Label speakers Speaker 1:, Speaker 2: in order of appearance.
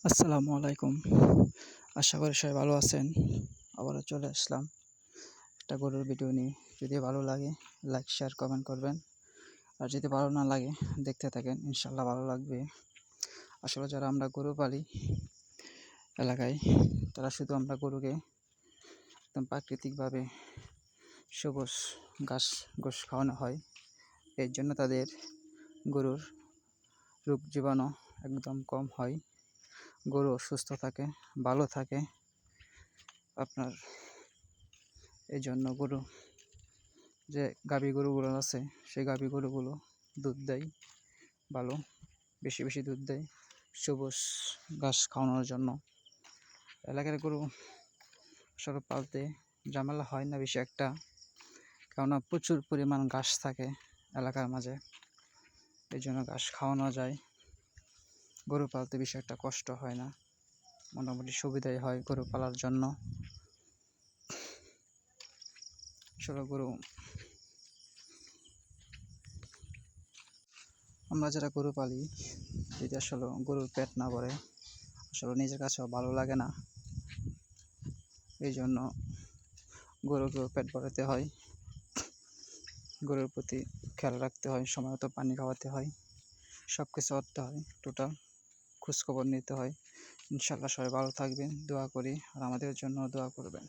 Speaker 1: আসসালামু আলাইকুম। আশা করি সবাই ভালো আছেন। আবারও চলে আসলাম একটা গরুর ভিডিও নিয়ে। যদি ভালো লাগে লাইক, শেয়ার, কমেন্ট করবেন। আর যদি ভালো না লাগে দেখতে থাকেন, ইনশাআল্লাহ ভালো লাগবে। আসলে যারা আমরা গরু পালি এলাকায়, তারা শুধু আমরা গরুকে একদম প্রাকৃতিকভাবে সবুজ ঘাস খাওয়ানো হয়। এর জন্য তাদের গরুর রোগ জীবাণু একদম কম হয়। গরু সুস্থ থাকে, ভালো থাকে। আপনার এই জন্য গরু যে গাভী গরুগুলো আছে, সেই গাভী গরুগুলো দুধ দেয় ভালো, বেশি বেশি দুধ দেয় সবুজ ঘাস খাওয়ানোর জন্য। এলাকার গরু আসলে পালতে ঝামেলা হয় না বেশি একটা, কেননা প্রচুর পরিমাণ ঘাস থাকে এলাকার মাঝে। এই জন্য ঘাস খাওয়ানো যায়, গরু পালতে বেশি একটা কষ্ট হয় না, মোটামুটি সুবিধাই হয় গরু পালার জন্য। আসলে আমরা যারা গরু পালি, যদি আসলে গরুর পেট না ভরে আসলে নিজের কাছেও ভালো লাগে না। এই জন্য গরুকেও পেট ভরাতে হয়, গরুর প্রতি খেয়াল রাখতে হয়, সময় মতো পানি খাওয়াতে হয়, সব কিছু করতে হয়, টোটাল খোঁজখবর নিতে হয়। ইনশাআল্লাহ সবাই ভালো থাকবেন, দোয়া করি, আর আমাদের জন্য দোয়া করবেন।